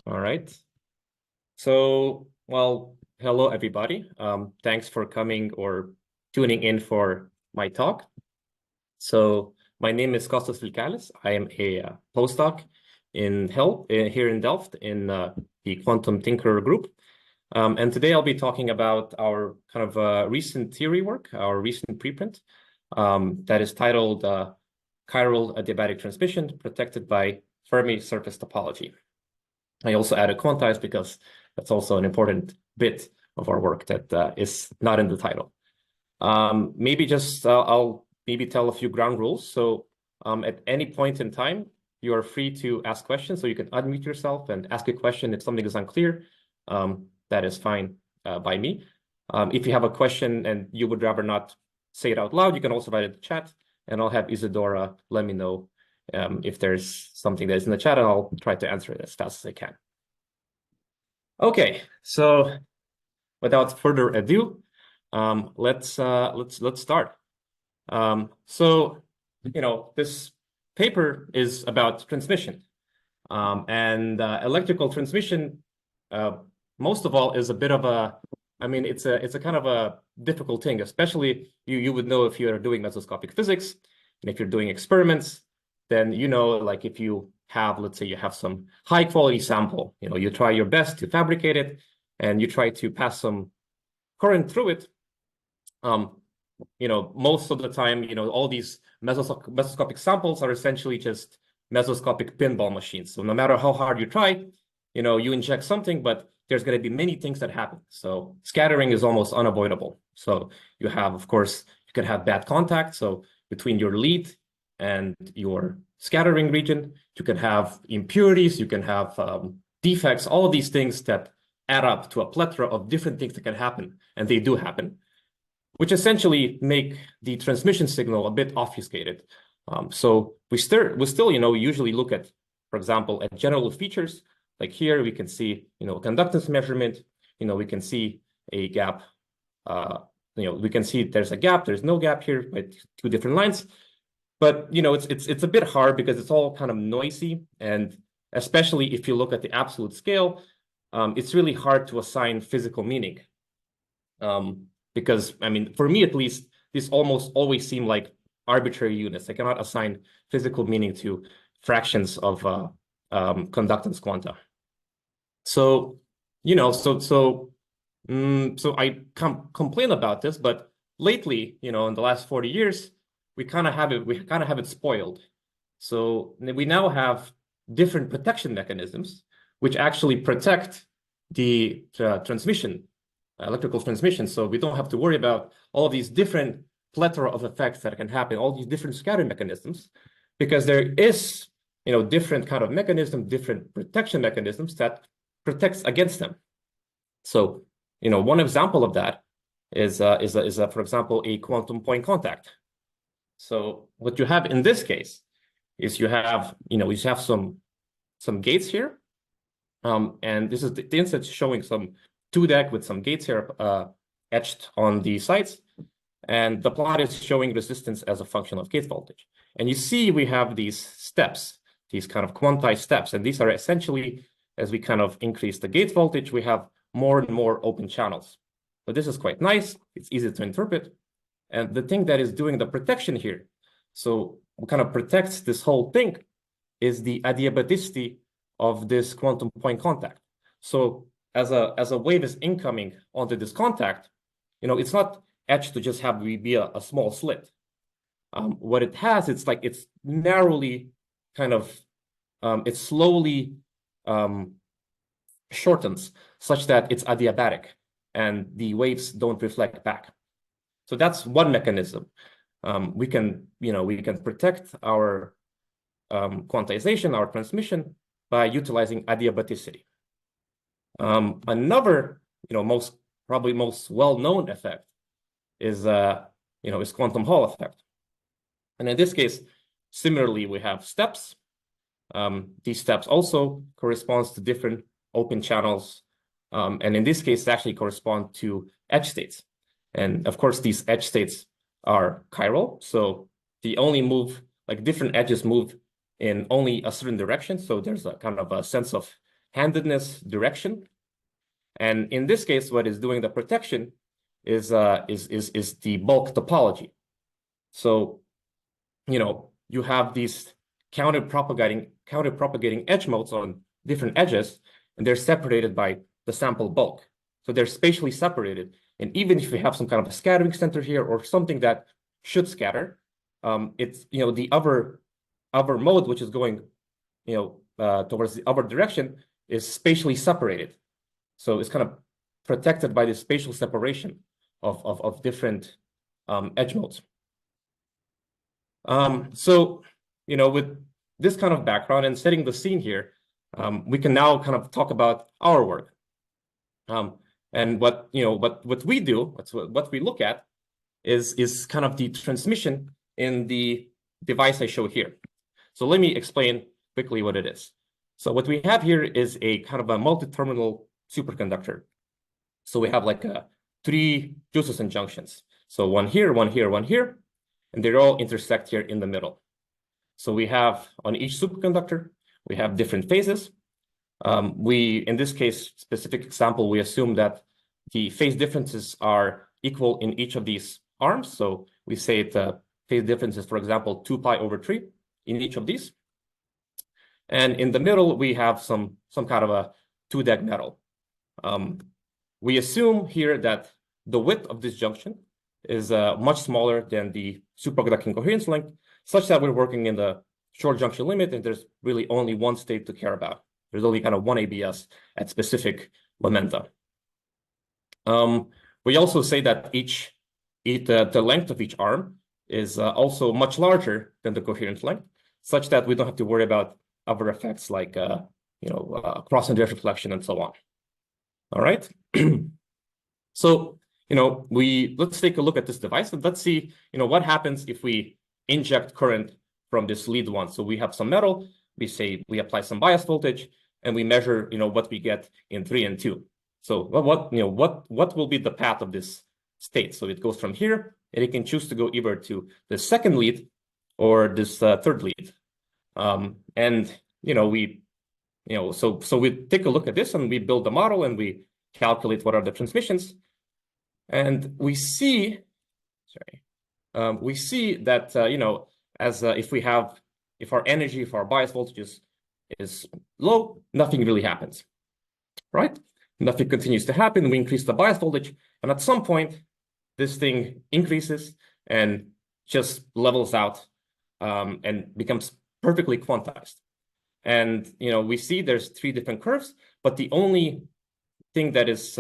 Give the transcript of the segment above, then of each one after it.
All right. So, well, hello, everybody. Thanks for coming or tuning in for my talk. So, my name is Kostas Vilkelis. I am a postdoc in here in Delft in the Quantum Tinker group. And today I'll be talking about our kind of recent theory work, our recent preprint that is titled Chiral Adiabatic Transmission Protected by Fermi Surface Topology. I also added quantized because that's also an important bit of our work that is not in the title. Maybe just I'll maybe tell a few ground rules. So at any point in time, you are free to ask questions. So you can unmute yourself and ask a question if something is unclear. That is fine by me. If you have a question and you would rather not say it out loud, you can also write it in the chat, and I'll have Isidora let me know if there's something that is in the chat, and I'll try to answer it as fast as I can. Okay, so without further ado, let's start. So this paper is about transmission, and electrical transmission. Most of all, is a bit of a, I mean, it's a kind of a difficult thing, especially you would know if you are doing mesoscopic physics, and if you're doing experiments, then like if you have, let's say you have some high quality sample, you try your best to fabricate it, and you try to pass some current through it. Most of the time, all these mesoscopic samples are essentially just mesoscopic pinball machines. So no matter how hard you try, you inject something, but there's going to be many things that happen. So scattering is almost unavoidable. So you have, of course, you can have bad contact. So between your lead and your scattering region, you can have impurities, you can have defects, all of these things that add up to a plethora of different things that can happen, and they do happen, which essentially make the transmission signal a bit obfuscated. So we still, usually look at, for example, at general features. Like here, we can see, conductance measurement. We can see a gap. We can see there's a gap. There's no gap here, right? Two different lines. But it's a bit hard because it's all kind of noisy, and especially if you look at the absolute scale, it's really hard to assign physical meaning. Because I mean, for me at least, these almost always seem like arbitrary units. I cannot assign physical meaning to fractions of conductance quanta. So so I complain about this, but lately, in the last 40 years, we kind of have it spoiled. So we now have different protection mechanisms which actually protect the transmission, electrical transmission. So we don't have to worry about all these different plethora of effects that can happen, all these different scattering mechanisms, because there is different kind of mechanism, different protection mechanisms that protects against them. So one example of that is for example, a quantum point contact. So what you have in this case is you have some gates here, and this is the instance showing some 2-deck with some gates here etched on the sides, and the plot is showing resistance as a function of gate voltage. And you see we have these steps, these kind of quantized steps, and these are essentially, as we kind of increase the gate voltage, we have more and more open channels. But this is quite nice. It's easy to interpret. And the thing that is doing the protection here, so what kind of protects this whole thing, is the adiabaticity of this quantum point contact. So as a wave is incoming onto this contact, it's not etched to just have be a small slit. What it has, it's like it's narrowly kind of, it slowly shortens such that it's adiabatic and the waves don't reflect back. So that's one mechanism. We can protect our quantization, our transmission, by utilizing adiabaticity. Another, probably most well-known effect is quantum Hall effect. And in this case, similarly, we have steps. These steps also corresponds to different open channels. And in this case, it actually correspond to edge states. And of course, these edge states are chiral. So they only move, like different edges move in only a certain direction. So there's a kind of a sense of handedness direction. And in this case, what is doing the protection is the bulk topology. So, you have these counter-propagating edge modes on different edges, and they're separated by the sample bulk. So they're spatially separated. And even if we have some kind of a scattering center here or something that should scatter, it's, the other mode, which is going, towards the other direction, is spatially separated. So it's kind of protected by this spatial separation of different edge modes. So, with this kind of background and setting the scene here, we can now kind of talk about our work. And what we do, what we look at is kind of the transmission in the device I show here. So let me explain quickly what it is. So what we have here is a kind of a multi-terminal superconductor. So we have like 3 Josephson junctions. So one here, one here, one here, and they all intersect here in the middle. So we have on each superconductor, we have different phases. In this case, specific example, we assume that the phase differences are equal in each of these arms. So we say the phase differences, for example, 2 pi over 3 in each of these. And in the middle, we have some kind of a 2-deck metal. We assume here that the width of this junction is much smaller than the superconducting coherence length, such that we're working in the short junction limit, and there's really only one state to care about. There's only kind of one ABS at specific momenta. We also say that the length of each arm is also much larger than the coherent length, such that we don't have to worry about other effects like cross indirect reflection and so on. All right. So let's take a look at this device and let's see what happens if we inject current from this lead one. So we have some metal. We say we apply some bias voltage, and we measure what we get in 3 and 2. So what will be the path of this state? So it goes from here, and it can choose to go either to the second lead or this third lead. And so we take a look at this and we build the model and we calculate what are the transmissions, and we see that if our energy, if our bias voltage is low, nothing really happens, right? Nothing continues to happen. We increase the bias voltage, and at some point, this thing increases and just levels out and becomes perfectly quantized. And we see there's 3 different curves, but the only thing that is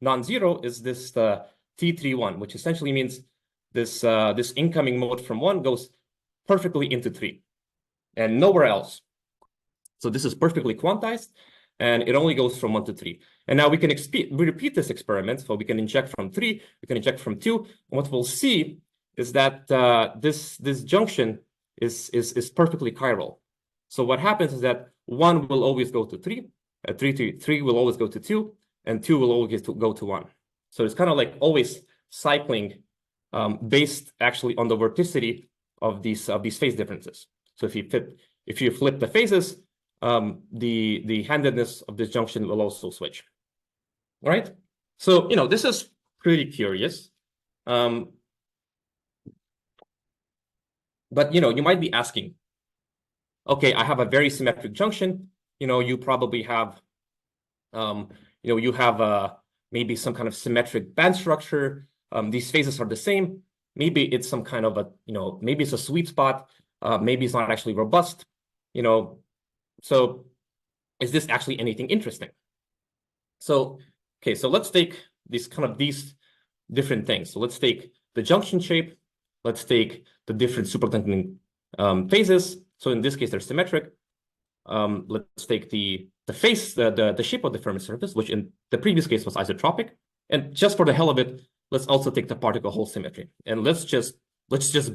non-zero is this T31, which essentially means this incoming mode from 1 goes perfectly into 3 and nowhere else. So this is perfectly quantized, and it only goes from 1 to 3. And now we can repeat this experiment. So we can inject from 3, we can inject from 2. And what we'll see is that this junction is perfectly chiral. So what happens is that 1 will always go to 3, 3 will always go to 2, and 2 will always go to 1. So it's kind of like always cycling based actually on the vorticity of these phase differences. So if you flip the phases, the handedness of this junction will also switch. All right. So this is pretty curious. But you might be asking, okay, I have a very symmetric junction. You probably have you have maybe some kind of symmetric band structure. These phases are the same. Maybe it's some kind of maybe it's a sweet spot. Maybe it's not actually robust. So is this actually anything interesting? So, okay, so let's take these different things. So let's take the junction shape. Let's take the different superconducting phases. So in this case, they're symmetric. Let's take the shape of the Fermi surface, which in the previous case was isotropic. And just for the hell of it, let's also take the particle hole symmetry. And let's just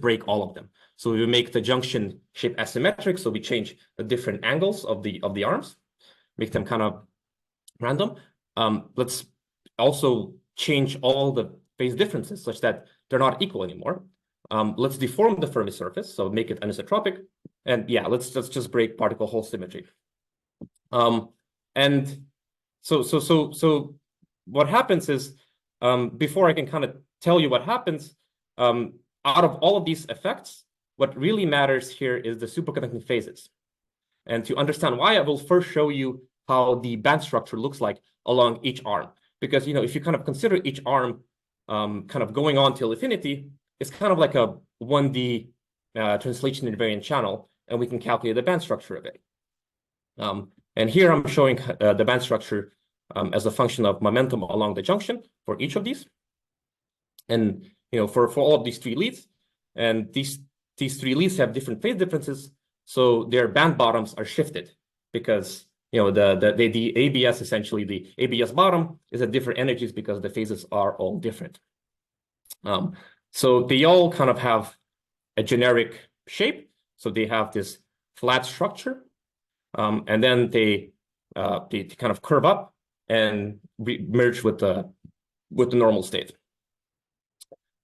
break all of them. So we make the junction shape asymmetric. So we change the different angles of the arms, make them kind of random. Let's also change all the phase differences such that they're not equal anymore. Let's deform the Fermi surface, so make it anisotropic. And yeah, let's just break particle hole symmetry. And so what happens is, before I can kind of tell you what happens, out of all of these effects, what really matters here is the superconducting phases. And to understand why, I will first show you how the band structure looks like along each arm. Because, if you kind of consider each arm kind of going on till infinity, it's kind of like a 1D translation invariant channel, and we can calculate the band structure of it. And here I'm showing the band structure as a function of momentum along the junction for each of these. And for all of these three leads, and these three leads have different phase differences, so their band bottoms are shifted because the ABS, essentially the ABS bottom, is at different energies because the phases are all different. So they all kind of have a generic shape. So they have this flat structure, and then they kind of curve up and merge with the normal state.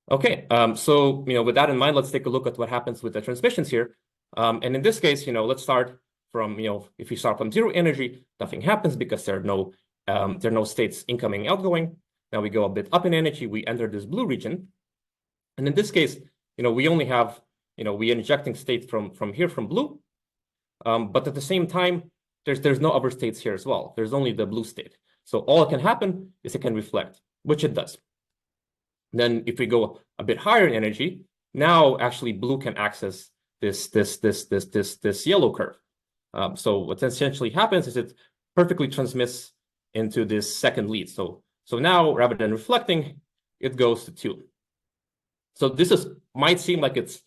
Okay, so with that in mind, let's take a look at what happens with the transmissions here. And in this case, let's start from if we start from 0 energy, nothing happens because there are no states incoming, outgoing. Now we go a bit up in energy, we enter this blue region, and in this case, we only have we injecting state from here from blue, but at the same time, there's no other states here as well. There's only the blue state. So all that can happen is it can reflect, which it does. Then if we go a bit higher in energy, now actually blue can access this yellow curve. So what essentially happens is it perfectly transmits into this second lead. So now rather than reflecting, it goes to 2. So this might seem like it's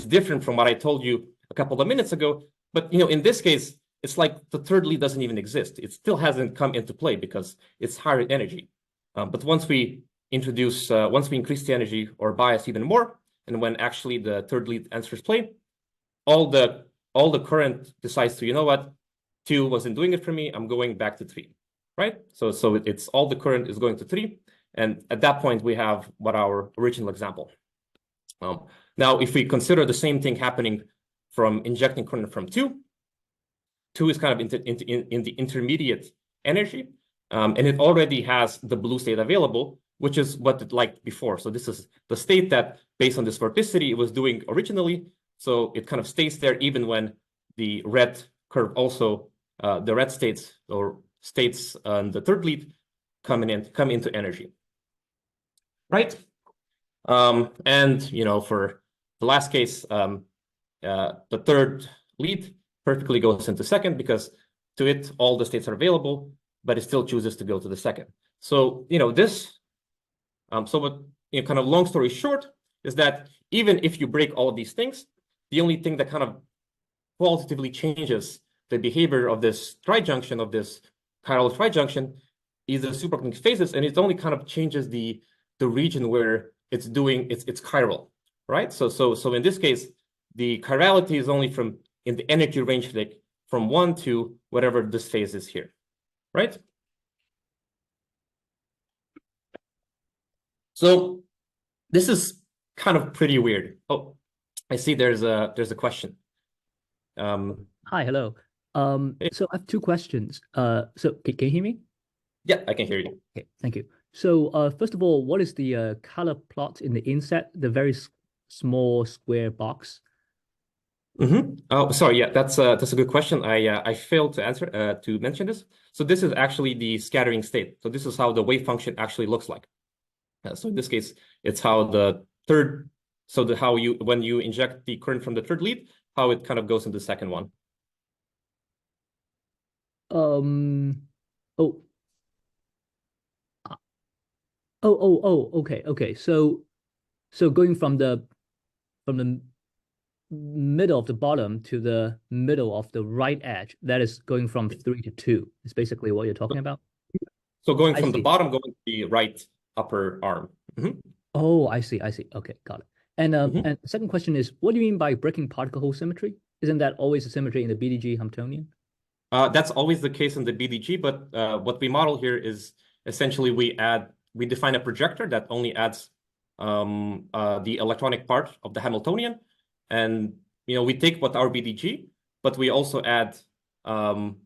different from what I told you a couple of minutes ago, but in this case, it's like the third lead doesn't even exist. It still hasn't come into play because it's higher energy. But once we increase the energy or bias even more, and when actually the third lead enters play, all the current decides to, 2 wasn't doing it for me, I'm going back to 3, right? So it's all the current is going to 3, and at that point we have what our original example. Now, if we consider the same thing happening from injecting current from 2 is kind of in the intermediate energy, and it already has the blue state available, which is what it liked before. So this is the state that, based on this vorticity, it was doing originally. So it kind of stays there even when the red curve also, the red states or states on the third lead come into energy, right? And for the last case, the third lead perfectly goes into second because to it all the states are available, but it still chooses to go to the second. So this. So what, kind of long story short, is that even if you break all of these things, the only thing that kind of qualitatively changes the behavior of this trijunction, of this chiral trijunction, is the superconducting phases, and it only kind of changes the region where it's doing its chiral, right? So in this case, the chirality is only in the energy range, like from 1 to whatever this phase is here, right? So this is kind of pretty weird. Oh, I see there's a question. Hi, hello. So I have 2 questions. So can you hear me? Yeah, I can hear you. Okay, thank you. So first of all, what is the color plot in the inset, the very small square box? Oh, sorry. Yeah, that's a good question. I failed to answer to mention this. So this is actually the scattering state. So this is how the wave function actually looks like. So in this case, it's how the third. So when you inject the current from the third lead, how it kind of goes into the second one. Oh. Okay. So going from the middle of the bottom to the middle of the right edge, that is going from 3 to 2. Is basically what you're talking about. So going I from the see. bottom, going to the right upper arm. Oh, I see. Okay, got it. And the second question is, what do you mean by breaking particle hole symmetry? Isn't that always a symmetry in the BDG Hamiltonian? That's always the case in the BDG, but what we model here is essentially we define a projector that only adds the electronic part of the Hamiltonian, and we take what our BDG, but we also add kind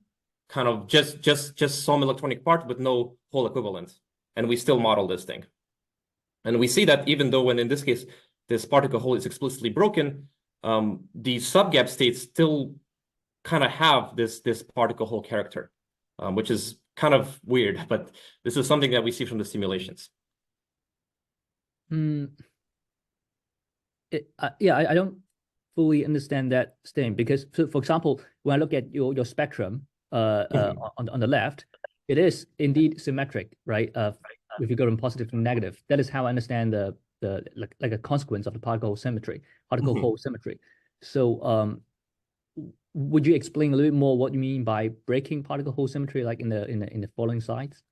kind of just some electronic part with no whole equivalent, and we still model this thing. And we see that even though when in this case this particle hole is explicitly broken, the subgap states still kind of have this particle hole character, which is kind of weird, but this is something that we see from the simulations. Yeah, I don't fully understand that statement because, so for example, when I look at your spectrum on the left, it is indeed symmetric, right? If you go from positive to negative, that is how I understand the like a consequence of the particle hole symmetry, hole symmetry. So would you explain a little bit more what you mean by breaking particle hole symmetry, like in the following slides?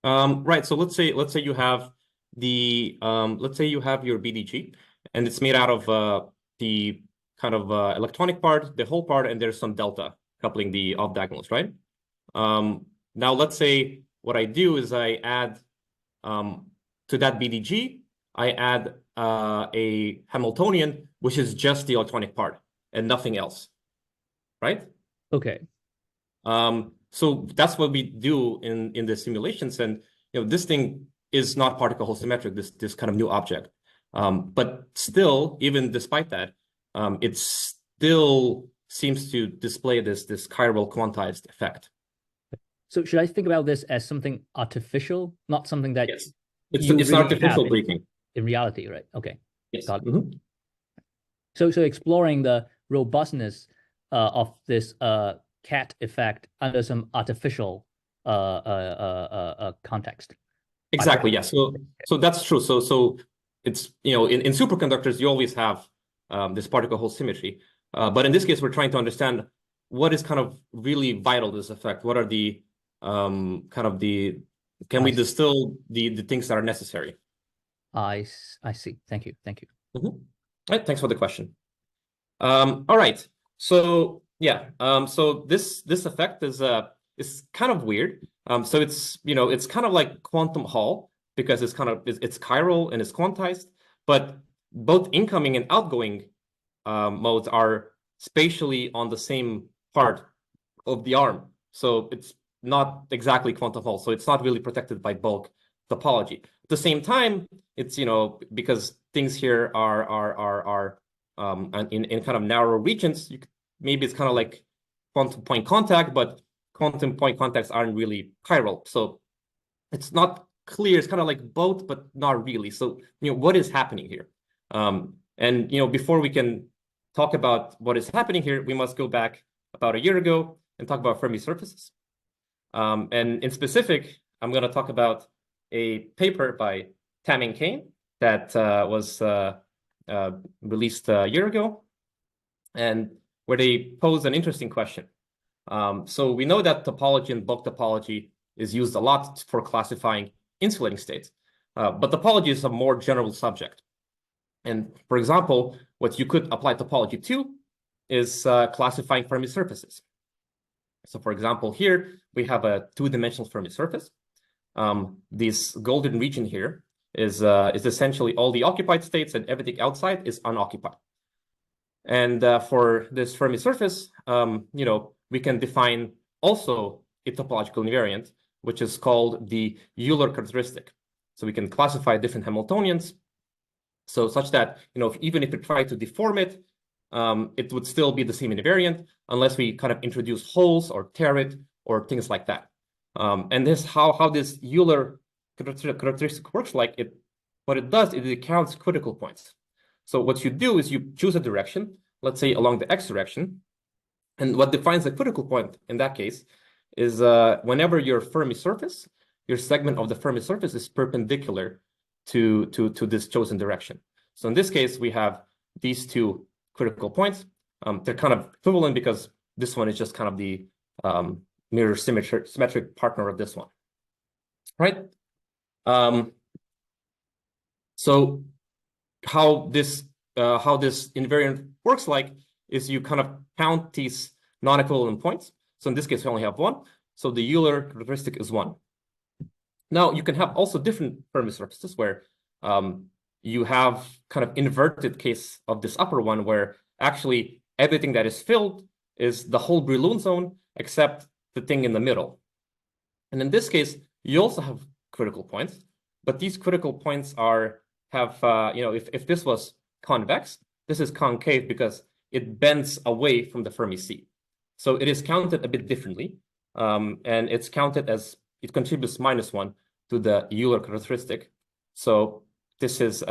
Right. So let's say you have the let's say you have your BDG, and it's made out of the kind of electronic part, the whole part, and there's some delta coupling the off diagonals, right? Now let's say what I do is I add to that BDG, I add a Hamiltonian, which is just the electronic part and nothing else, right? Okay. So that's what we do in the simulations, and this thing is not particle hole symmetric, this kind of new object. But still, even despite that, it still seems to display this chiral quantized effect. So should I think about this as something artificial, not something that yes, it's really artificial breaking in reality, right? Okay. Yes. Got it. So exploring the robustness of this cat effect under some artificial context. Exactly. Yes. So that's true. So it's in superconductors you always have this particle hole symmetry, but in this case we're trying to understand what is kind of really vital to this effect. What are the can we distill the things that are necessary? I see. Thank you. All right. Thanks for the question. All right. So yeah. So this effect is kind of weird. So it's it's kind of like quantum Hall because it's chiral and it's quantized, but both incoming and outgoing modes are spatially on the same part of the arm. So it's not exactly quantum Hall. So it's not really protected by bulk topology. At the same time, it's because things here are in kind of narrow regions. Maybe it's kind of like quantum point contact, but quantum point contacts aren't really chiral. So it's not clear. It's kind of like both, but not really. So what is happening here? And before we can talk about what is happening here, we must go back about a year ago and talk about Fermi surfaces. And in specific, I'm going to talk about a paper by Tam and Kane that was released a year ago, and where they pose an interesting question. So we know that topology and bulk topology is used a lot for classifying insulating states, but topology is a more general subject. And for example, what you could apply topology to is classifying Fermi surfaces. So for example, here we have a two-dimensional Fermi surface. This golden region here is essentially all the occupied states, and everything outside is unoccupied. And for this Fermi surface, we can define also a topological invariant, which is called the Euler characteristic. So we can classify different Hamiltonians, so such that even if we try to deform it, it would still be the same invariant unless we kind of introduce holes or tear it or things like that. And this how this Euler characteristic works. What it does is it counts critical points. So what you do is you choose a direction, let's say along the x direction, and what defines a critical point in that case is whenever your Fermi surface, your segment of the Fermi surface is perpendicular to this chosen direction. So in this case, we have these two critical points. They're kind of equivalent because this one is just kind of the mirror symmetric partner of this one, right? So how this invariant works is you kind of count these non-equivalent points. So in this case, we only have one. So the Euler characteristic is 1. Now you can have also different Fermi surfaces where you have kind of inverted case of this upper one where actually everything that is filled is the whole Brillouin zone, except the thing in the middle. And in this case, you also have critical points, but these critical points have if this was convex, this is concave because it bends away from the Fermi sea. So it is counted a bit differently, and it's counted as it contributes -1 to the Euler characteristic. So this is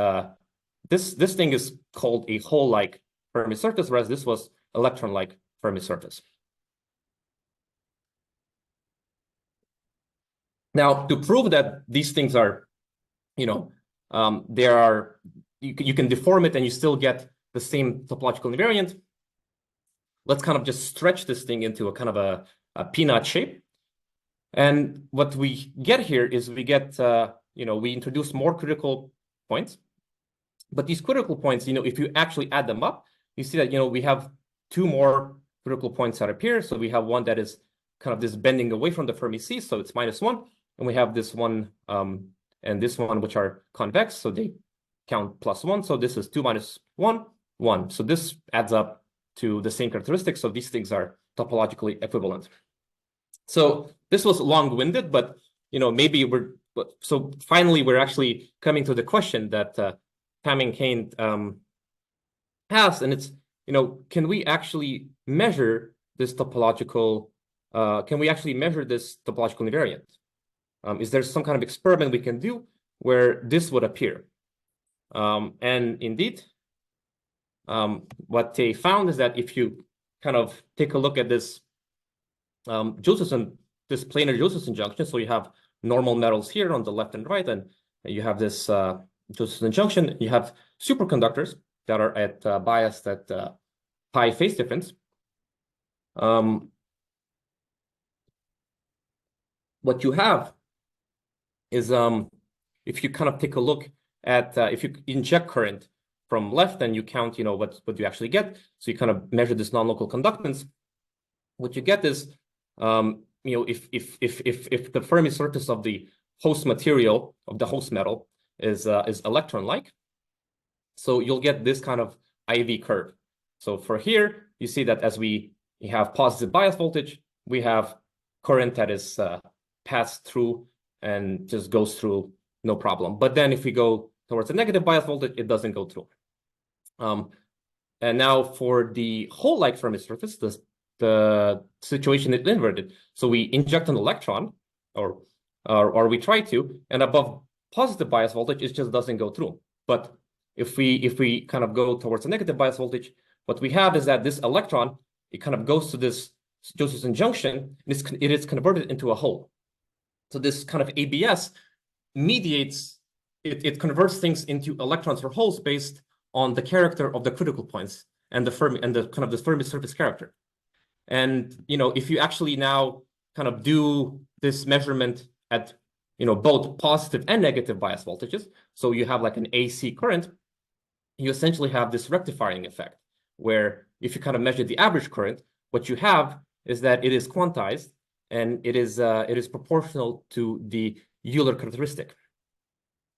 this thing is called a hole-like Fermi surface, whereas this was electron-like Fermi surface. Now, to prove that these things are, you can deform it and you still get the same topological invariant. Let's kind of just stretch this thing into a kind of a peanut shape. And what we get here is we get, we introduce more critical points. But these critical points, if you actually add them up, you see that, we have 2 more critical points that appear. So we have one that is kind of this bending away from the Fermi sea, so it's -1. And we have this one and this one, which are convex, so they count +1. So this is 2 minus 1, 1. So this adds up to the same characteristics. So these things are topologically equivalent. So this was long-winded, but maybe so finally we're actually coming to the question that Hamming-Kane has, and it's can we actually measure this topological? Can we actually measure this topological invariant? Is there some kind of experiment we can do where this would appear? And indeed, what they found is that if you kind of take a look at this Josephson, this planar Josephson junction, so you have normal metals here on the left and right, and you have this Josephson junction, you have superconductors that are at biased at pi phase difference. What you have is if you kind of take a look at if you inject current from left and you count what you actually get, so you kind of measure this non-local conductance, what you get is if the Fermi surface of the host material of the host metal is electron-like, so you'll get this kind of IV curve. So for here, you see that as we have positive bias voltage, we have current that is passed through and just goes through no problem. But then if we go towards a negative bias voltage, it doesn't go through. And now for the hole-like Fermi surface, the situation is inverted. So we inject an electron, or we try to, and above positive bias voltage, it just doesn't go through. But if we kind of go towards a negative bias voltage, what we have is that this electron, it kind of goes to this Josephson junction, and it is converted into a hole. So this kind of ABS mediates, it converts things into electrons or holes based on the character of the critical points and the Fermi and the kind of the Fermi surface character. And if you actually now kind of do this measurement at both positive and negative bias voltages, so you have like an AC current, you essentially have this rectifying effect, where if you kind of measure the average current, what you have is that it is quantized and it is proportional to the Euler characteristic.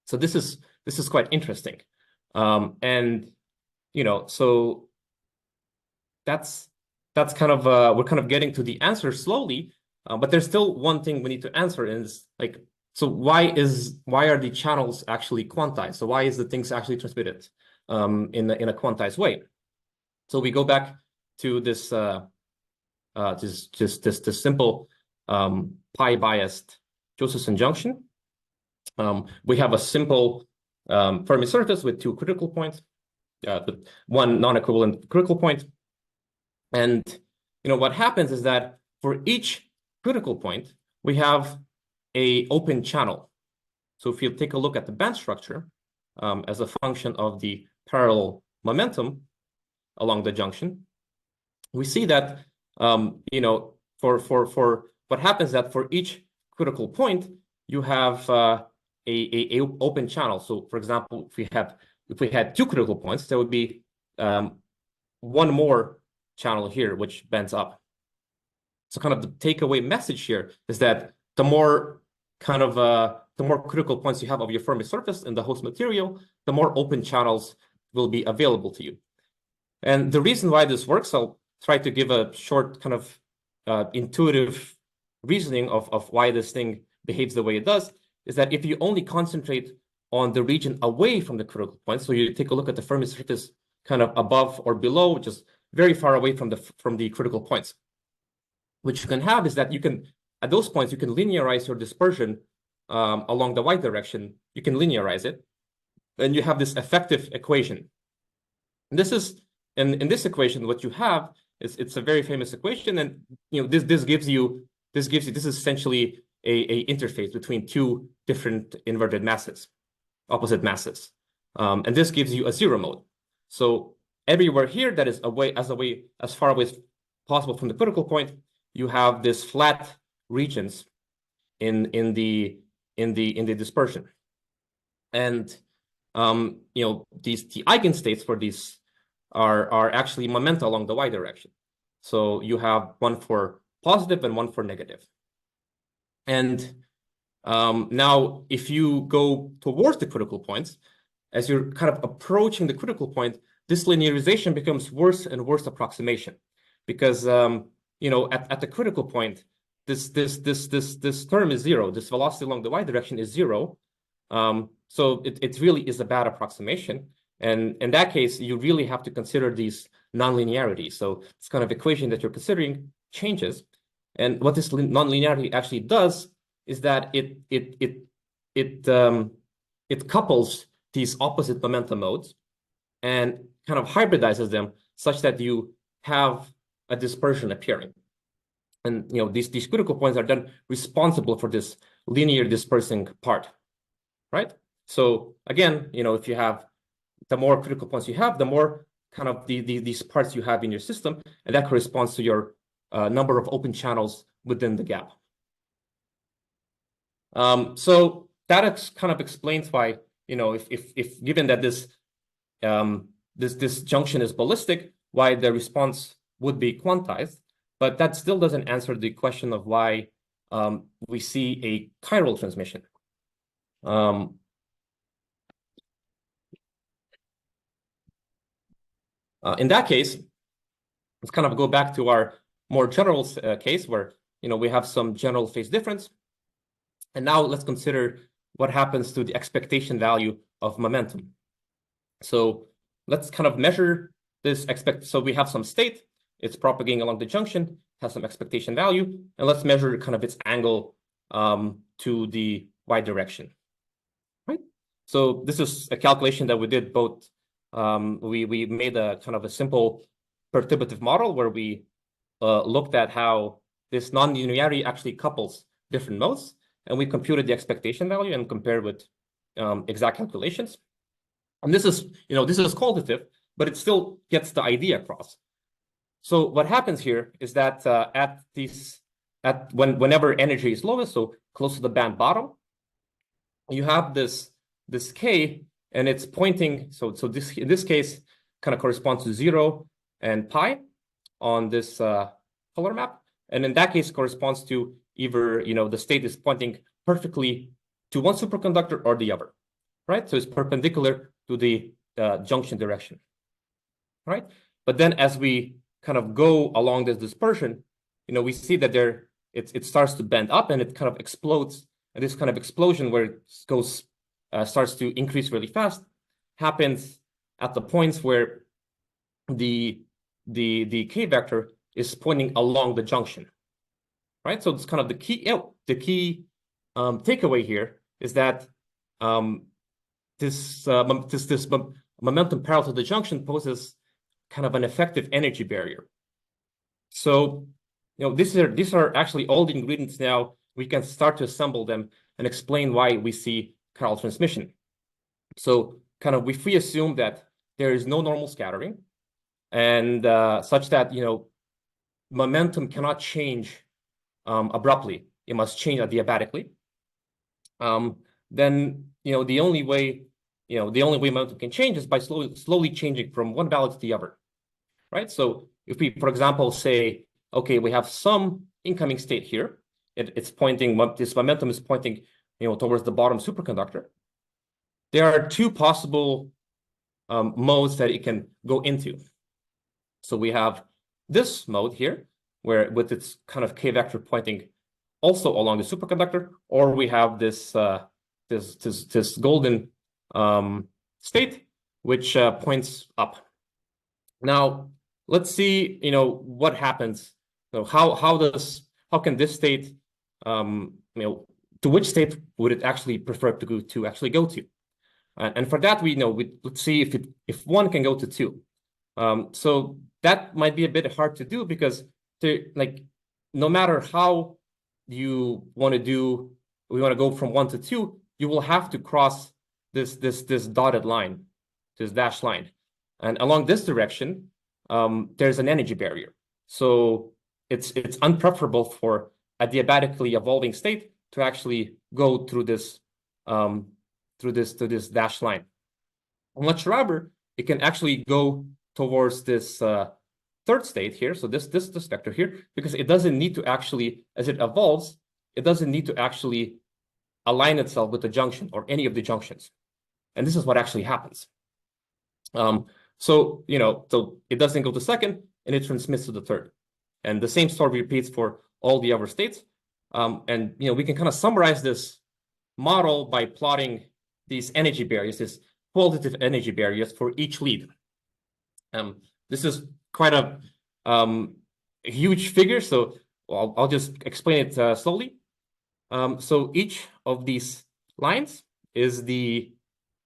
So this is quite interesting, and so that's kind of we're kind of getting to the answer slowly, but there's still one thing we need to answer, and it's like, so why are the channels actually quantized? So why is the things actually transmitted in a quantized way? So we go back to this this simple pi biased Josephson junction. We have a simple Fermi surface with 2 critical points, one non-equivalent critical point. And what happens is that for each critical point, we have an open channel. So if you take a look at the band structure as a function of the parallel momentum along the junction, we see that for what happens that for each critical point, you have a open channel. So for example, if we had 2 critical points, there would be one more channel here which bends up. So kind of the takeaway message here is that the more critical points you have of your Fermi surface in the host material, the more open channels will be available to you. And the reason why this works, I'll try to give a short kind of intuitive reasoning of why this thing behaves the way it does is that if you only concentrate on the region away from the critical point, so you take a look at the Fermi surface kind of above or below, just very far away from the critical points, what you can have is that you can, at those points, you can linearize your dispersion along the y direction. You can linearize it, and you have this effective equation. And this is, in this equation, what you have is, it's a very famous equation, and this is essentially a interface between two different inverted masses, opposite masses, and this gives you a zero mode. So everywhere here that is as far away as possible from the critical point, you have this flat regions in the dispersion, and the eigenstates for these are actually momenta along the y direction. So you have one for positive and one for negative. And now if you go towards the critical points, as you're kind of approaching the critical point, this linearization becomes worse and worse approximation, because at the critical point, this term is zero. This velocity along the y direction is zero. So it really is a bad approximation. And in that case, you really have to consider these nonlinearities. So this kind of equation that you're considering changes. And what this nonlinearity actually does is that it couples these opposite momentum modes and kind of hybridizes them such that you have a dispersion appearing. And these critical points are then responsible for this linear dispersing part, right? So again, if you have the more critical points you have, the more kind of these parts you have in your system, and that corresponds to your number of open channels within the gap. So that kind of explains why, if given that this junction is ballistic, why the response would be quantized, but that still doesn't answer the question of why we see a chiral transmission. In that case, let's kind of go back to our more general case where we have some general phase difference. And now let's consider what happens to the expectation value of momentum. So let's kind of measure this so we have some state, it's propagating along the junction, has some expectation value, and let's measure kind of its angle to the y direction, right? So this is a calculation that we did both. We made a kind of a simple perturbative model where we looked at how this nonlinearity actually couples different modes, and we computed the expectation value and compared with exact calculations. And this is qualitative, but it still gets the idea across. So what happens here is that whenever energy is lowest, so close to the band bottom, you have this k, and it's pointing. So this in this case kind of corresponds to 0 and pi on this color map, and in that case corresponds to either the state is pointing perfectly to one superconductor or the other, right? So it's perpendicular to the junction direction, right? But then as we kind of go along this dispersion, we see that it starts to bend up and it kind of explodes, and this kind of explosion where it goes starts to increase really fast happens at the points where the k vector is pointing along the junction, right? So it's kind of the key takeaway here is that this momentum parallel to the junction poses kind of an effective energy barrier. So these are actually all the ingredients. Now we can start to assemble them and explain why we see chiral transmission. So kind of if we assume that there is no normal scattering, and such that momentum cannot change abruptly, it must change adiabatically. Then the only way momentum can change is by slowly changing from one value to the other, right? So if we, for example, say, okay, we have some incoming state here, it's pointing, this momentum is pointing towards the bottom superconductor. There are two possible modes that it can go into. So we have this mode here, where with its kind of k vector pointing also along the superconductor, or we have this this golden state which points up. Now let's see, what happens. So how can this state, to which state would it actually prefer to actually go to? And for that, let's see if one can go to two. So that might be a bit hard to do because no matter how you want to do, we want to go from 1 to 2, you will have to cross this dotted line, this dashed line. And along this direction, there's an energy barrier. So it's unpreferable for a diabatically evolving state to actually go through this dashed line. Much rather, it can actually go towards this third state here, so this vector here, because it doesn't need to actually, as it evolves, it doesn't need to actually align itself with the junction or any of the junctions. And this is what actually happens. So it doesn't go to second, and it transmits to the third. And the same story repeats for all the other states. And we can kind of summarize this model by plotting these energy barriers, these qualitative energy barriers for each lead. This is quite a huge figure, so I'll just explain it slowly. So each of these lines is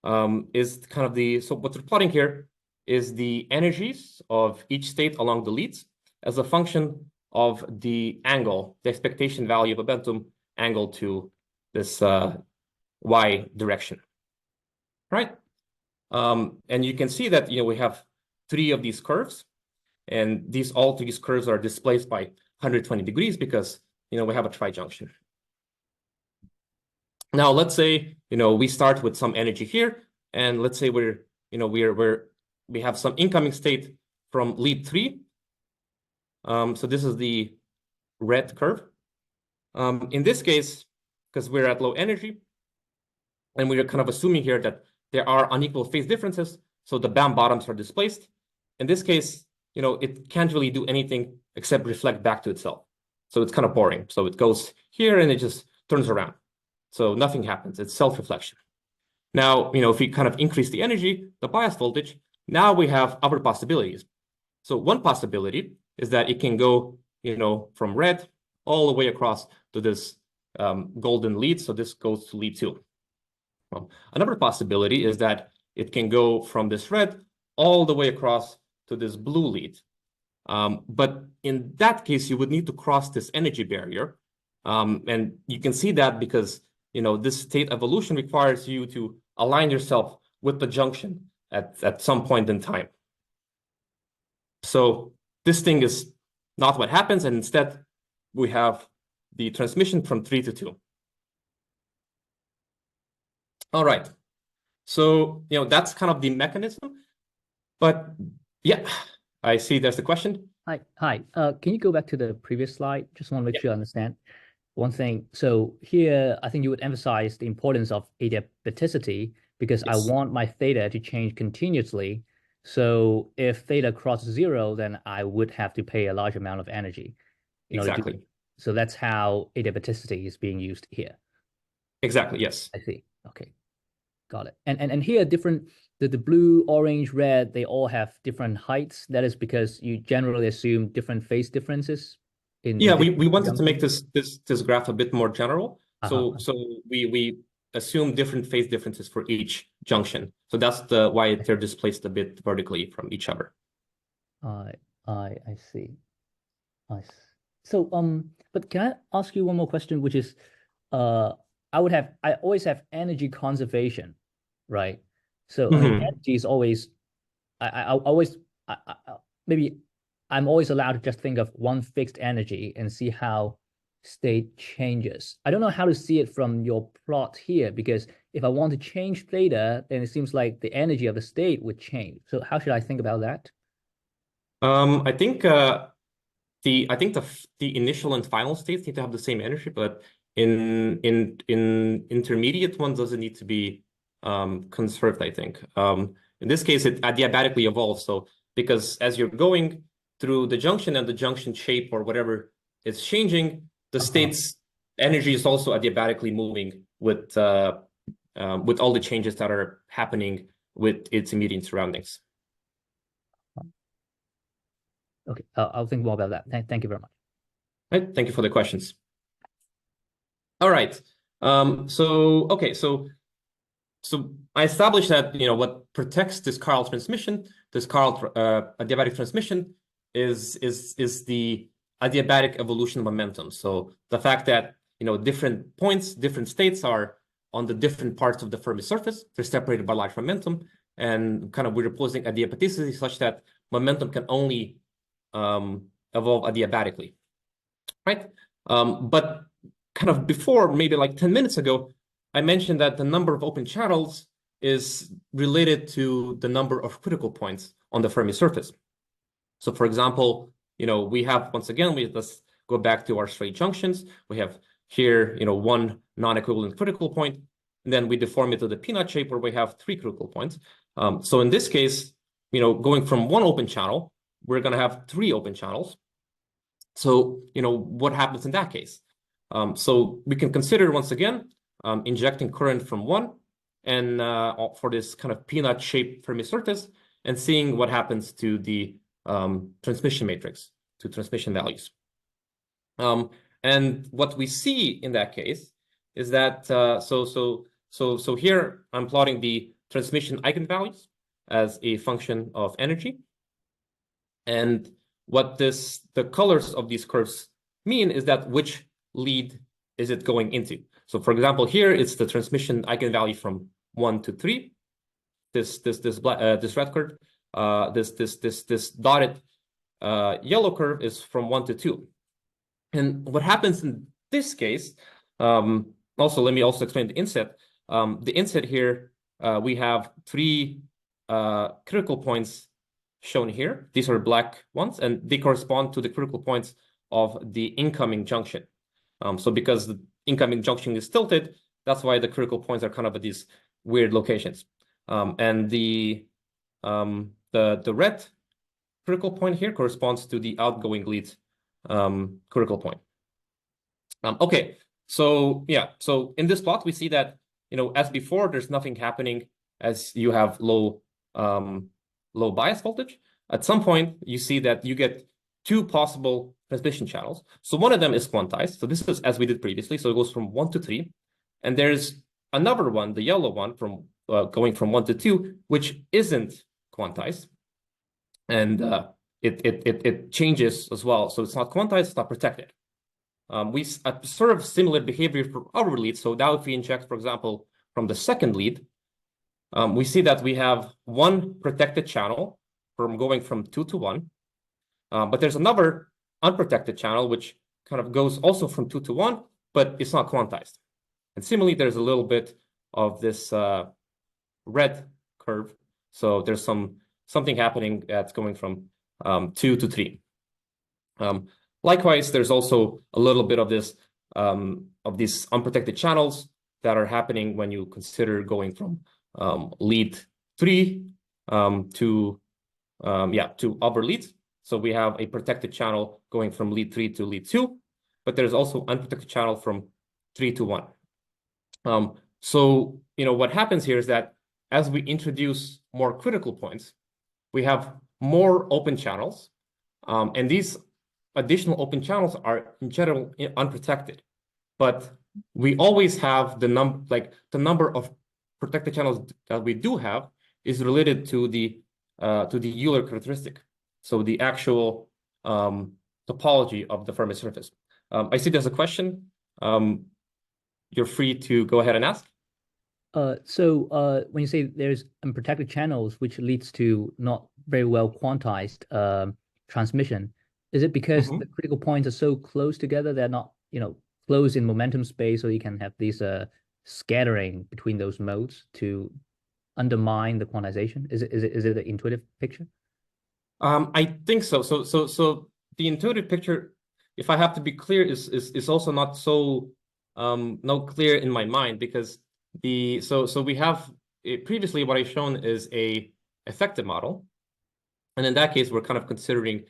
so what we're plotting here is the energies of each state along the leads as a function of the angle, the expectation value of a momentum angle to this y direction, right? And you can see that we have 3 of these curves, and all 3 curves are displaced by 120 degrees because we have a trijunction. Now let's say we start with some energy here, and let's say we have some incoming state from lead 3. So this is the red curve. In this case, because we're at low energy, and we're kind of assuming here that there are unequal phase differences, so the BAM bottoms are displaced. In this case, it can't really do anything except reflect back to itself. So it's kind of boring. So it goes here and it just turns around. So nothing happens. It's self-reflection. Now, if we kind of increase the energy, the bias voltage, now we have other possibilities. So one possibility is that it can go, from red all the way across to this golden lead. So this goes to lead 2. Another possibility is that it can go from this red all the way across to this blue lead. But in that case, you would need to cross this energy barrier. And you can see that because, this state evolution requires you to align yourself with the junction at some point in time. So this thing is not what happens. And instead, we have the transmission from 3 to 2. All right. So, that's kind of the mechanism. But yeah, I see there's a question. Hi. Can you go back to the previous slide? Just want to make sure I understand one thing. So here, I think you would emphasize the importance of adiabaticity because Yes. I want my theta to change continuously. So if theta crosses 0, then I would have to pay a large amount of energy. Exactly. So that's how adiabaticity is being used here. Exactly. Yes. I see. Okay. Got it. And here the blue, orange, red, they all have different heights. That is because you generally assume different phase differences we wanted to make this graph a bit more general. So we assume different phase differences for each junction. So that's why they're displaced a bit vertically from each other. I see. So but can I ask you one more question, which is I always have energy conservation, right? So I mean, energy is always maybe I'm always allowed to just think of one fixed energy and see how state changes. I don't know how to see it from your plot here, because if I want to change theta, then it seems like the energy of the state would change. So how should I think about that? I think the initial and final states need to have the same energy, but in intermediate one doesn't need to be conserved, I think. In this case, it adiabatically evolves. So because as you're going through the junction and the junction shape or whatever is changing, the state's energy is also adiabatically moving with all the changes that are happening with its immediate surroundings. Okay, I'll think more about that. Thank you very much. Right, thank you for the questions. All right. So I established that what protects this Chiral transmission, this Chiral adiabatic transmission, is the adiabatic evolution momentum. So the fact that different points, different states are on the different parts of the Fermi surface, they're separated by large momentum, and kind of we're opposing adiabaticity such that momentum can only evolve adiabatically, right? But kind of before, maybe like 10 minutes ago, I mentioned that the number of open channels is related to the number of critical points on the Fermi surface. So for example, we have, once again, let's go back to our straight junctions. We have here, one non-equivalent critical point, and then we deform it to the peanut shape where we have 3 critical points. So in this case, going from 1 open channel, we're going to have 3 open channels. So, what happens in that case? So we can consider, once again, injecting current from 1 and for this kind of peanut-shaped Fermi surface and seeing what happens to the transmission matrix, to transmission values. And what we see in that case is that, so here I'm plotting the transmission eigenvalues as a function of energy. And what the colors of these curves mean is that which lead is it going into. So for example, here it's the transmission eigenvalue from 1 to 3. This red curve, this dotted yellow curve is from 1 to 2. And what happens in this case, also let me also explain the inset. The inset here, we have 3 critical points shown here. These are black ones, and they correspond to the critical points of the incoming junction. So because the incoming junction is tilted, that's why the critical points are kind of at these weird locations. And the red critical point here corresponds to the outgoing lead critical point. Okay, so yeah, so in this plot we see that as before, there's nothing happening as you have low bias voltage. At some point, you see that you get 2 possible transmission channels. So one of them is quantized. So this is as we did previously. So it goes from 1 to 3. And there's another one, the yellow one, from going from 1 to 2, which isn't quantized. And it changes as well. So it's not quantized, it's not protected. We observe similar behavior for other leads. So now if we inject, for example, from the second lead, we see that we have 1 protected channel from going from 2 to 1. But there's another unprotected channel, which kind of goes also from 2 to 1, but it's not quantized. And similarly, there's a little bit of this red curve. So there's something happening that's going from 2 to 3. Likewise, there's also a little bit of this of these unprotected channels that are happening when you consider going from lead 3 to other leads. So we have a protected channel going from lead 3 to lead 2, but there's also unprotected channel from 3 to 1. So what happens here is that as we introduce more critical points, we have more open channels, and these additional open channels are in general unprotected. But we always have the number of protected channels that we do have is related to the Euler characteristic. So the actual topology of the Fermi surface. I see there's a question. You're free to go ahead and ask. So when you say there's unprotected channels, which leads to not very well quantized transmission, is it because the critical points are so close together, they're not, close in momentum space, so you can have this scattering between those modes to undermine the quantization? Is it an intuitive picture? I think so. So the intuitive picture, if I have to be clear, is also not so clear in my mind, because so we have previously what I've shown is a effective model, and in that case we're kind of considering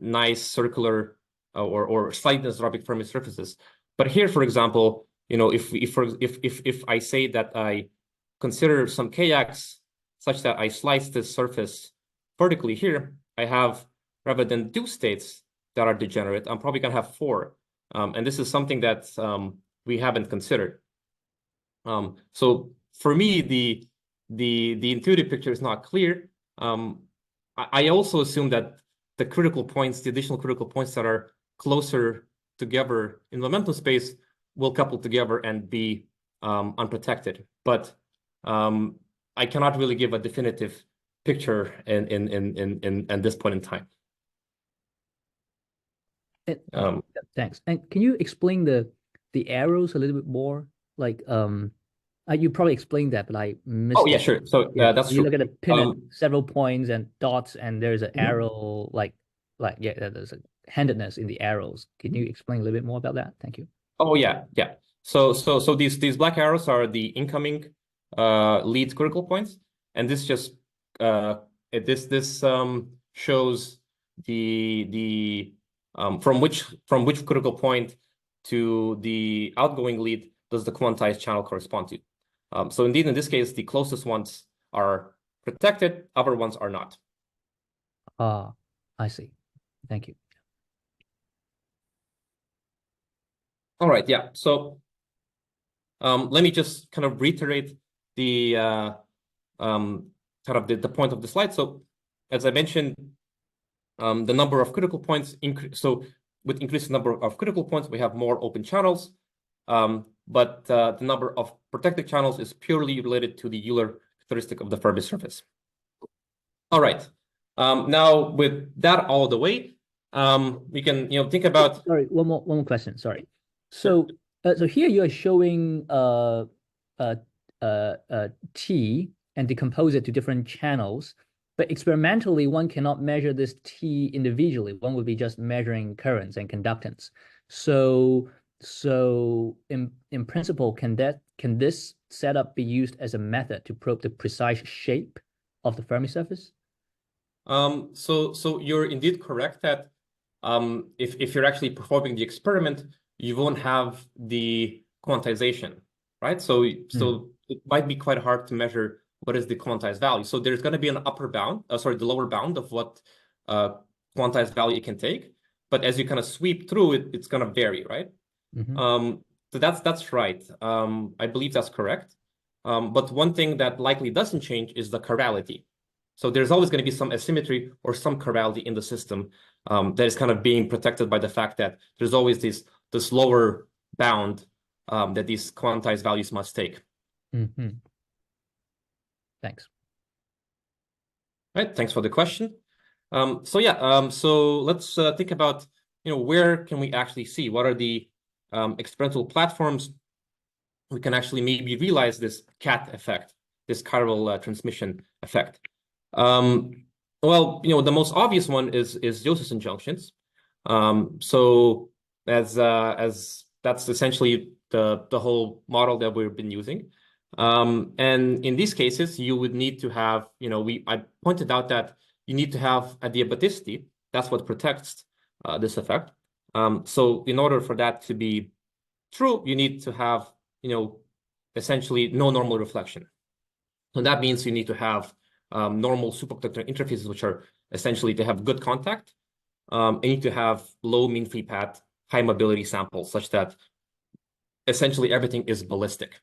nice circular or slightly isotropic Fermi surfaces. But here, for example, if I say that I consider some kx such that I slice this surface vertically here, I have, rather than 2 states that are degenerate, I'm probably going to have 4. And this is something that we haven't considered. So for me, the intuitive picture is not clear. I also assume that the critical points, the additional critical points that are closer together in momentum space will couple together and be unprotected. But I cannot really give a definitive picture in this point in time. Thanks. And can you explain the arrows a little bit more? Like you probably explained that, but I missed Oh yeah, it. sure. So Yeah, that's you true. look at a pin at several points and dots, and there's an arrow there's a handedness in the arrows. Can you explain a little bit more about that? Thank you. Oh yeah. So these black arrows are the incoming lead critical points, and this just this shows the from which critical point to the outgoing lead does the quantized channel correspond to. So indeed, in this case, the closest ones are protected, other ones are not. I see. Thank you. All right, yeah. So let me just kind of reiterate the kind of the point of the slide. So as I mentioned, the number of critical points increase. So with increased number of critical points, we have more open channels. But the number of protected channels is purely related to the Euler characteristic of the Fermi surface. All right. Now with that all of the way, we can think about. Sorry, one more question. Sorry. So so here you are showing T and decompose it to different channels, but experimentally one cannot measure this T individually. One would be just measuring currents and conductance. So in principle, can this setup be used as a method to probe the precise shape of the Fermi surface? So you're indeed correct that if you're actually performing the experiment, you won't have the quantization, right? So it might be quite hard to measure what is the quantized value. So there's going to be an upper bound, the lower bound of what quantized value it can take. But as you kind of sweep through it, it's going to vary, right? So that's right. I believe that's correct. But one thing that likely doesn't change is the chirality. So there's always going to be some asymmetry or some chirality in the system that is kind of being protected by the fact that there's always this lower bound that these quantized values must take. Thanks. All right, thanks for the question. So yeah, so let's think about where can we actually see what are the experimental platforms we can actually maybe realize this CAT effect, this chiral transmission effect. Well, the most obvious one is Josephson junctions. So as that's essentially the whole model that we've been using. And in these cases, you would need to have, I pointed out that you need to have adiabaticity. That's what protects this effect. So in order for that to be true, you need to have, essentially no normal reflection. So that means you need to have normal superconducting interfaces, which are essentially to have good contact. And you need to have low mean free path, high mobility samples, such that essentially everything is ballistic.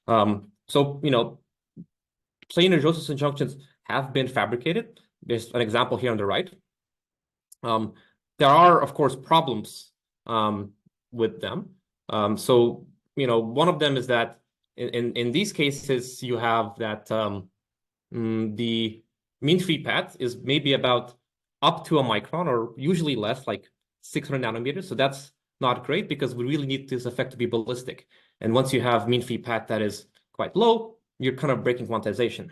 So planar Josephson junctions have been fabricated. There's an example here on the right. There are, of course, problems with them. So one of them is that in these cases you have that the mean free path is maybe about up to a micron, or usually less, like 600 nanometers. So that's not great because we really need this effect to be ballistic. And once you have mean free path that is quite low, you're kind of breaking quantization.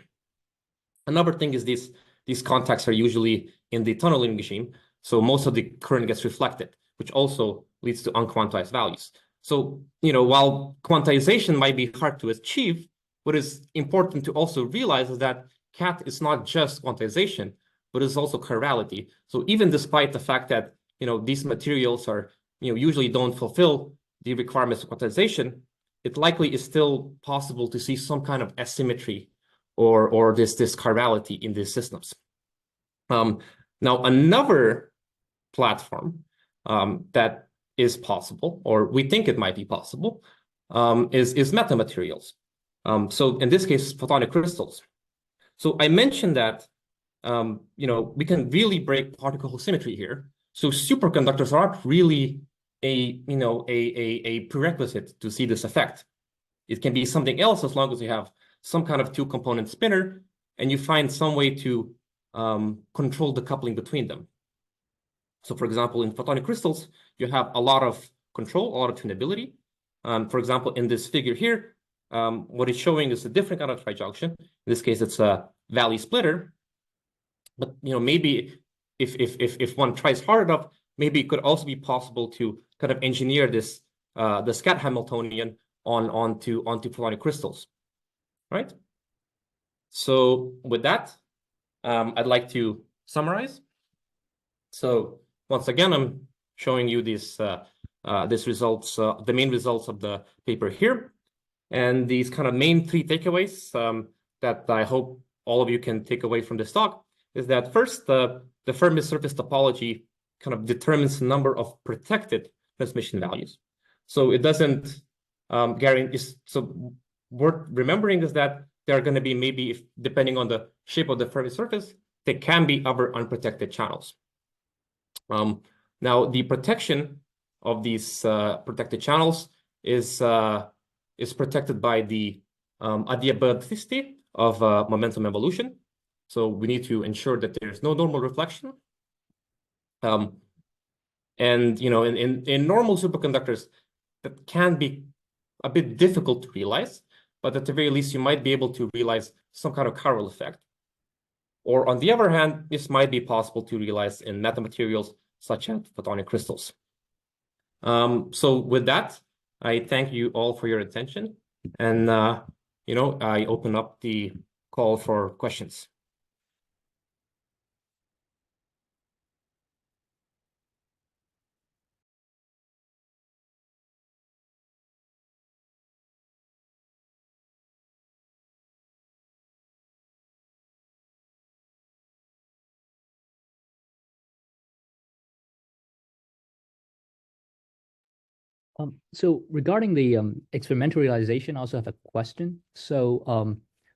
Another thing is these contacts are usually in the tunneling regime. So most of the current gets reflected, which also leads to unquantized values. So, while quantization might be hard to achieve, what is important to also realize is that CAT is not just quantization, but it's also chirality. So even despite the fact that, these materials are, usually don't fulfill the requirements of quantization, it likely is still possible to see some kind of asymmetry or this chirality in these systems. Now, another platform that is possible, or we think it might be possible, is metamaterials. So in this case, photonic crystals. So I mentioned that we can really break particle symmetry here. So superconductors aren't really a prerequisite to see this effect. It can be something else as long as you have some kind of two-component spinner and you find some way to control the coupling between them. So for example, in photonic crystals, you have a lot of control, a lot of tunability. For example, in this figure here, what it's showing is a different kind of trijunction. In this case, it's a valley splitter. But maybe if one tries hard enough, maybe it could also be possible to kind of engineer this the scat Hamiltonian onto photonic crystals, right? So with that, I'd like to summarize. So once again, I'm showing you these results, the main results of the paper here, and these kind of main three takeaways that I hope all of you can take away from this talk is that first, the Fermi surface topology kind of determines the number of protected transmission values. So it doesn't guarantee. So worth remembering is that there are going to be maybe, depending on the shape of the Fermi surface, there can be other unprotected channels. Now, the protection of these protected channels is protected by the adiabaticity of momentum evolution. So we need to ensure that there's no normal reflection. And in normal superconductors, that can be a bit difficult to realize, but at the very least, you might be able to realize some kind of chiral effect. Or on the other hand, this might be possible to realize in metamaterials such as photonic crystals. So with that, I thank you all for your attention, and I open up the call for questions. So regarding the experimental realization, I also have a question. So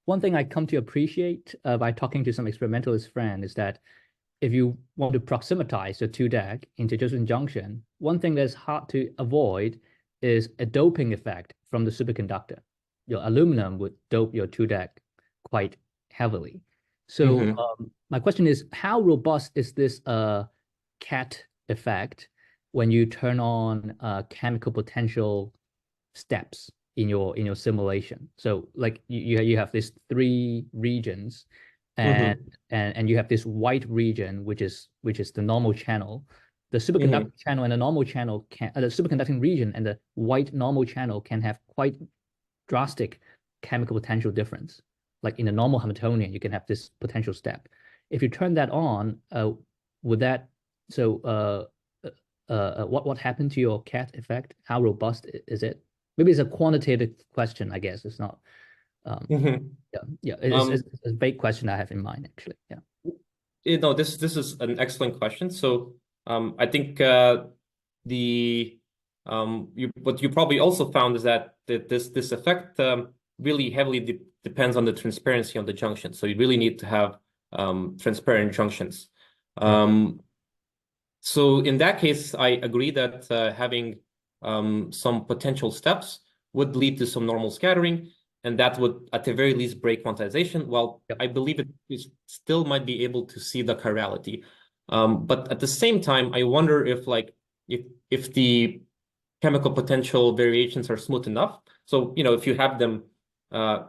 one thing I come to appreciate by talking to some experimentalist friend is that if you want to proximatize the two DAG into Josephson junction, one thing that's hard to avoid is a doping effect from the superconductor. Your aluminum would dope your two DAG quite heavily. So my question is, how robust is this cat effect when you turn on chemical potential steps in your simulation? So like you have these three regions, and you have this white region which is the normal channel. The superconducting channel and the normal channel can the superconducting region and the white normal channel can have quite drastic chemical potential difference. Like in a normal Hamiltonian, you can have this potential step. If you turn that on, would that what happened to your cat effect? How robust is it? Maybe it's a quantitative question, I guess. It's not. It's a big question I have in mind, actually. Yeah. This is an excellent question. So I think what you probably also found is that this effect really heavily depends on the transparency of the junction. So you really need to have transparent junctions. So in that case, I agree that having some potential steps would lead to some normal scattering, and that would at the very least break quantization. Well, I believe it still might be able to see the chirality. But at the same time, I wonder if the chemical potential variations are smooth enough. So, if you have them,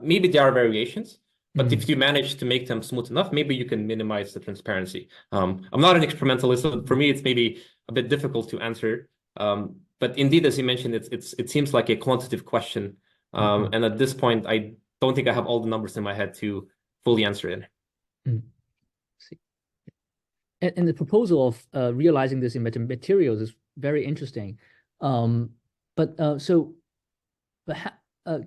maybe there are variations, but if you manage to make them smooth enough, maybe you can minimize the transparency. I'm not an experimentalist, so for me, it's maybe a bit difficult to answer. But indeed, as you mentioned, it seems like a quantitative question. And at this point, I don't think I have all the numbers in my head to fully answer it. See. And the proposal of realizing this in metamaterials is very interesting. But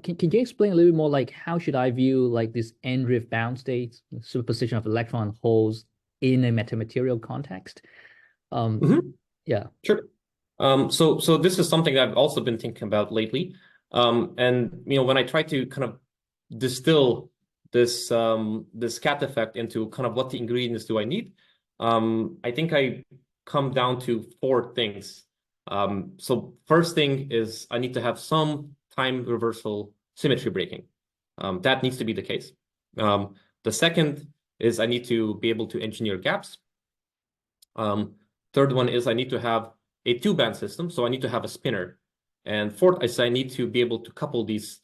can you explain a little bit more, like how should I view like this Andreev bound states, superposition of electron holes in a metamaterial context? Yeah. Sure. So this is something that I've also been thinking about lately. And when I try to kind of distill this this cat effect into kind of what the ingredients do I need, I think I come down to 4 things. So first thing is I need to have some time reversal symmetry breaking. That needs to be the case. The second is I need to be able to engineer gaps. Third one is I need to have a 2-band system, so I need to have a spinner. And fourth is I need to be able to couple these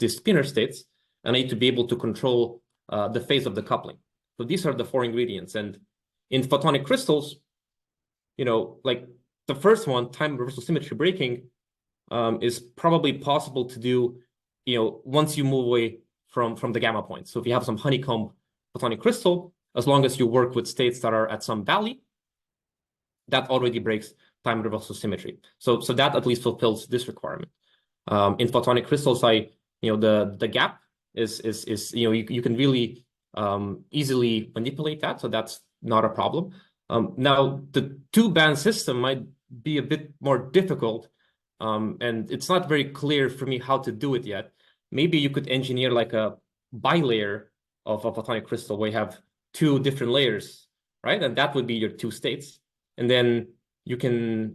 spinner states, and I need to be able to control the phase of the coupling. So these are the 4 ingredients. And in photonic crystals, like the first one, time reversal symmetry breaking, is probably possible to do, once you move away from the gamma point. So if you have some honeycomb photonic crystal, as long as you work with states that are at some valley, that already breaks time reversal symmetry. So that at least fulfills this requirement. In photonic crystals, the gap is you can really easily manipulate that, so that's not a problem. Now the 2-band system might be a bit more difficult, and it's not very clear for me how to do it yet. Maybe you could engineer like a bilayer of a photonic crystal where you have 2 different layers, right? And that would be your 2 states. And then you can,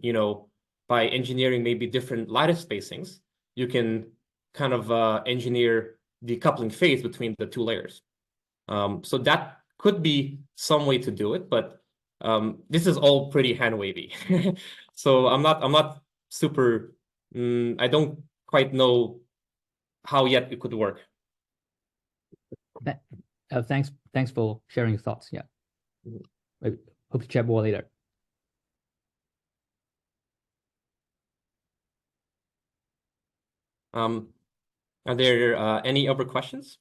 by engineering maybe different lattice spacings, you can kind of engineer the coupling phase between the 2 layers. So that could be some way to do it, but this is all pretty hand wavy. So I'm not super. I don't quite know how yet it could work. Thanks for sharing your thoughts. Yeah. I hope to chat more later. Are there any other questions?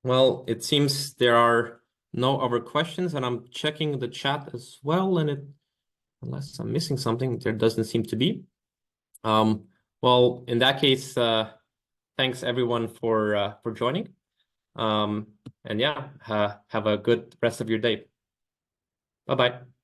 Well, it seems there are no other questions, and I'm checking the chat as well, and unless I'm missing something, there doesn't seem to be. Well, in that case, thanks everyone for joining. And yeah, have a good rest of your day. Bye-bye.